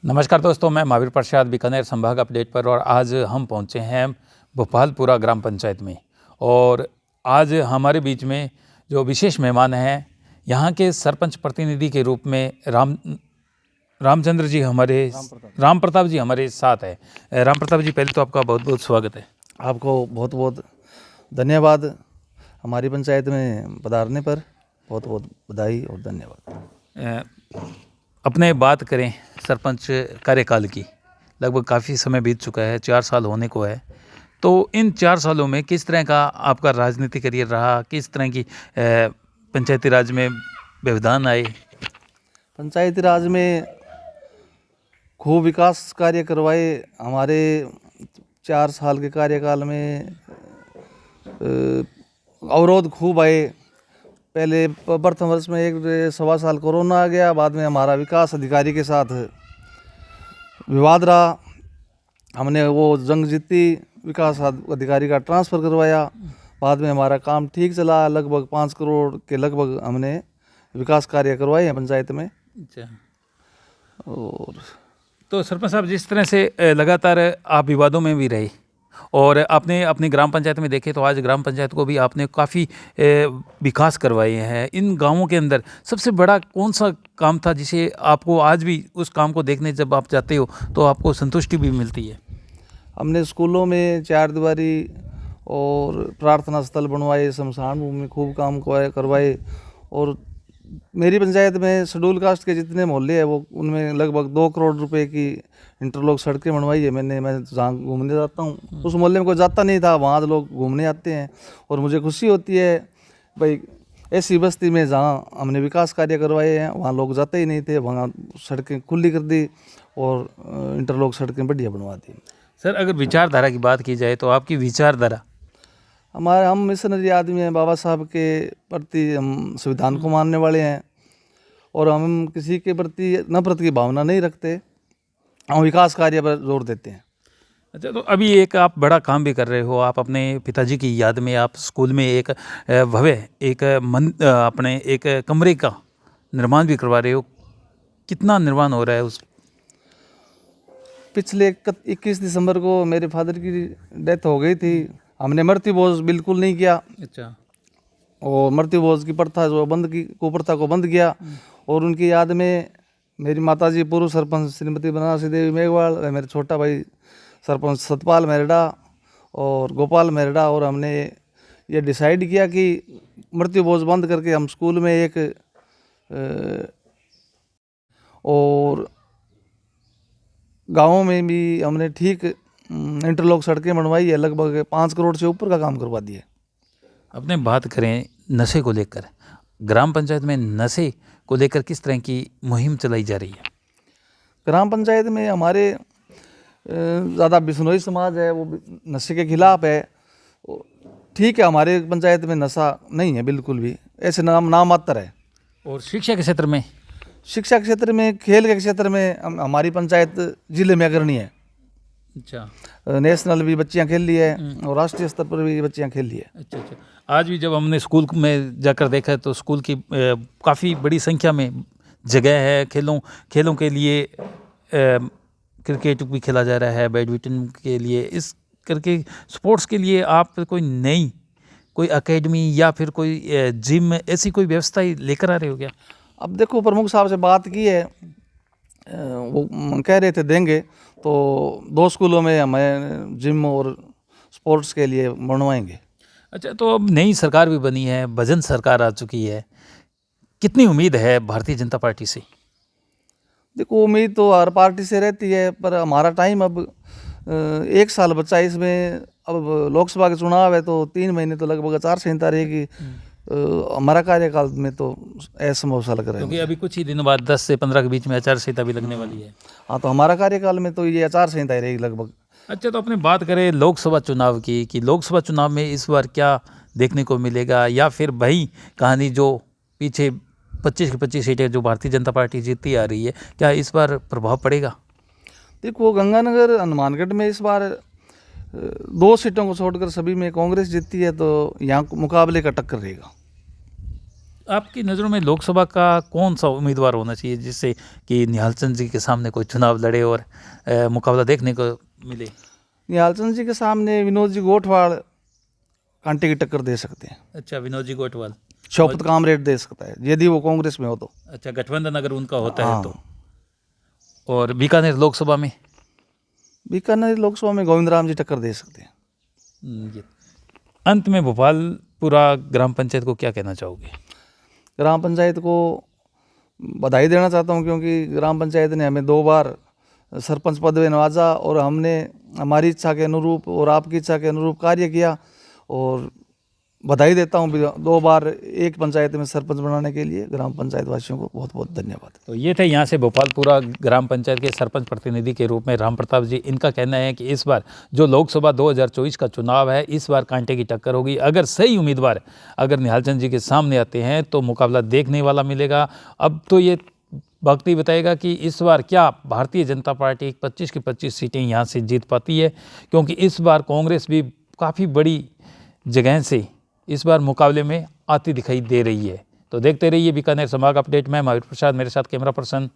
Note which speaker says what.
Speaker 1: नमस्कार दोस्तों, मैं महावीर प्रसाद बीकानेर संभाग अपडेट पर और आज हम पहुंचे हैं भोपालपुरा ग्राम पंचायत में। और आज हमारे बीच में जो विशेष मेहमान हैं, यहाँ के सरपंच प्रतिनिधि के रूप में रामचंद्र जी राम प्रताप जी हमारे साथ है। राम प्रताप जी, पहले तो आपका बहुत बहुत स्वागत है।
Speaker 2: आपको बहुत बहुत धन्यवाद। हमारी पंचायत में पधारने पर बहुत बहुत बधाई और धन्यवाद।
Speaker 1: अपने बात करें सरपंच कार्यकाल की, लगभग काफ़ी समय बीत चुका है, 4 साल होने को है। तो इन 4 सालों में किस तरह का आपका राजनीतिक करियर रहा, किस तरह की पंचायती राज में व्यवधान आए?
Speaker 2: पंचायती राज में खूब विकास कार्य करवाए। हमारे 4 साल के कार्यकाल में अवरोध खूब आए। पहले प्रथम वर्ष में 1-1.25 साल कोरोना आ गया। बाद में हमारा विकास अधिकारी के साथ विवाद रहा। हमने वो जंग जीती, विकास अधिकारी का ट्रांसफ़र करवाया। बाद में हमारा काम ठीक चला। लगभग 5 करोड़ के लगभग हमने विकास कार्य करवाए हैं पंचायत में।
Speaker 1: अच्छा।
Speaker 2: और
Speaker 1: तो सरपंच साहब, जिस तरह से लगातार आप विवादों में भी रहे और आपने अपनी ग्राम पंचायत में देखे तो आज ग्राम पंचायत को भी आपने काफ़ी विकास करवाए हैं। इन गांवों के अंदर सबसे बड़ा कौन सा काम था जिसे आपको आज भी उस काम को देखने जब आप जाते हो तो आपको संतुष्टि भी मिलती है?
Speaker 2: हमने स्कूलों में 4 दीवारी और प्रार्थना स्थल बनवाए, शमशान भूमि में खूब काम करवाए। और मेरी पंचायत में शेड्यूल कास्ट के जितने मोहल्ले हैं वो उनमें लगभग 2 करोड़ रुपए की इंटरलॉक सड़कें बनवाई है मैंने। मैं जहाँ घूमने जाता हूँ उस मोहल्ले में कोई जाता नहीं था, वहाँ लोग घूमने आते हैं और मुझे खुशी होती है भाई ऐसी बस्ती में जहाँ हमने विकास कार्य करवाए हैं वहाँ लोग जाते ही नहीं थे, वहाँ सड़कें खुली कर दी और इंटरलॉक सड़कें बढ़िया बनवा दी।
Speaker 1: सर, अगर विचारधारा की बात की जाए तो आपकी विचारधारा?
Speaker 2: हम मिशनरी आदमी हैं, बाबा साहब के प्रति हम संविधान को मानने वाले हैं और हम किसी के प्रति नफरत की भावना नहीं रखते। हम विकास कार्य पर जोर देते हैं।
Speaker 1: अच्छा, तो अभी एक आप बड़ा काम भी कर रहे हो। आप अपने पिताजी की याद में आप स्कूल में एक अपने एक कमरे का निर्माण भी करवा रहे हो। कितना निर्माण हो रहा है उस?
Speaker 2: पिछले 21 दिसंबर को मेरे फादर की डेथ हो गई थी। हमने मृत्यु भोज बिल्कुल नहीं किया।
Speaker 1: अच्छा।
Speaker 2: और मृत्यु भोज की प्रथा जो कुप्रथा को बंद किया। और उनकी याद में मेरी माताजी पूर्व सरपंच श्रीमती बनारसी देवी मेघवाल, मेरे छोटा भाई सरपंच सतपाल मेरडा और गोपाल मेरडा और हमने ये डिसाइड किया कि मृत्यु भोज बंद करके हम स्कूल में एक और गाँवों में भी हमने ठीक इंटरलॉक सड़कें बनवाई है। लगभग 5 करोड़ से ऊपर का काम करवा दिया।
Speaker 1: अपने बात करें नशे को लेकर, ग्राम पंचायत में नशे को लेकर किस तरह की मुहिम चलाई जा रही है?
Speaker 2: ग्राम पंचायत में हमारे ज़्यादा बिश्नोई समाज है, वो नशे के खिलाफ है। ठीक है, हमारे पंचायत में नशा नहीं है बिल्कुल भी, ऐसे नाम मात्र है।
Speaker 1: और शिक्षा के क्षेत्र में?
Speaker 2: शिक्षा के क्षेत्र में, खेल के क्षेत्र में हमारी पंचायत जिले में अग्रणी है।
Speaker 1: अच्छा।
Speaker 2: नेशनल भी बच्चियां खेल ली है और राष्ट्रीय स्तर पर भी बच्चियां खेल ली है।
Speaker 1: अच्छा अच्छा। आज भी जब हमने स्कूल में जाकर देखा तो स्कूल की काफ़ी बड़ी संख्या में जगह है खेलों के लिए। क्रिकेट भी खेला जा रहा है, बैडमिंटन के लिए, इस करके स्पोर्ट्स के लिए आप कोई एकेडमी या फिर कोई जिम ऐसी कोई व्यवस्था ही लेकर आ रहे हो क्या?
Speaker 2: अब देखो, प्रमुख साहब से बात की है, वो कह रहे थे देंगे, तो 2 स्कूलों में हमें जिम और स्पोर्ट्स के लिए बनवाएंगे।
Speaker 1: अच्छा, तो अब नई सरकार भी बनी है, भजन सरकार आ चुकी है, कितनी उम्मीद है भारतीय जनता पार्टी से?
Speaker 2: देखो, उम्मीद तो हर पार्टी से रहती है, पर हमारा टाइम अब 1 साल बचा है इसमें। अब लोकसभा के चुनाव है तो 3 महीने तो लगभग आचार संहिता रहेगी। हमारा कार्यकाल में तो असंभव सा लग रहा है,
Speaker 1: क्योंकि अभी कुछ ही दिनों बाद 10 से 15 के बीच में आचार संहिता भी लगने वाली है।
Speaker 2: हाँ, तो हमारा कार्यकाल में तो ये आचार संहिता ही रहेगी लगभग।
Speaker 1: अच्छा, तो अपने बात करें लोकसभा चुनाव की कि लोकसभा चुनाव में इस बार क्या देखने को मिलेगा, या फिर वही कहानी जो पीछे 25 की 25 सीटें जो भारतीय जनता पार्टी जीतती आ रही है, क्या इस बार प्रभाव पड़ेगा?
Speaker 2: देखो, गंगानगर हनुमानगढ़ में इस बार 2 सीटों को छोड़कर सभी में कांग्रेस जीतती है, तो यहाँ मुकाबले का टक्कर रहेगा।
Speaker 1: आपकी नज़रों में लोकसभा का कौन सा उम्मीदवार होना चाहिए जिससे कि निहाल चंद जी के सामने कोई चुनाव लड़े और मुकाबला देखने को मिले?
Speaker 2: निहाल चंद जी के सामने विनोद जी गोठवाड़ कांटे की टक्कर दे सकते हैं।
Speaker 1: अच्छा, विनोद जी गोटवाल।
Speaker 2: शौकत कामरेड दे सकता है यदि वो कांग्रेस में हो तो।
Speaker 1: अच्छा, गठबंधन अगर उनका होता है
Speaker 2: हाँ।
Speaker 1: तो। और बीकानेर लोकसभा में?
Speaker 2: बीकानेर लोकसभा में गोविंद राम जी टक्कर दे सकते हैं।
Speaker 1: ये अंत में भोपालपुरा ग्राम पंचायत को क्या कहना चाहोगे?
Speaker 2: ग्राम पंचायत को बधाई देना चाहता हूँ क्योंकि ग्राम पंचायत ने हमें 2 बार सरपंच पद में नवाजा और हमने हमारी इच्छा के अनुरूप और आपकी इच्छा के अनुरूप कार्य किया। और बधाई देता हूँ 2 बार एक पंचायत में सरपंच बनाने के लिए ग्राम पंचायत वासियों को बहुत बहुत धन्यवाद।
Speaker 1: तो ये थे यहाँ से भोपालपुरा ग्राम पंचायत के सरपंच प्रतिनिधि के रूप में राम प्रताप जी। इनका कहना है कि इस बार जो लोकसभा 2024 का चुनाव है, इस बार कांटे की टक्कर होगी। अगर सही उम्मीदवार अगर निहाल चंद जी के सामने आते हैं तो मुकाबला देखने वाला मिलेगा। अब तो ये वक्त ही बताएगा कि इस बार क्या भारतीय जनता पार्टी 25 की 25 सीटें यहाँ से जीत पाती है, क्योंकि इस बार कांग्रेस भी काफ़ी बड़ी जगह से इस बार मुकाबले में आती दिखाई दे रही है। तो देखते रहिए बीकानेर संभाग अपडेट में। महावीर प्रसाद मेरे साथ कैमरा पर्सन।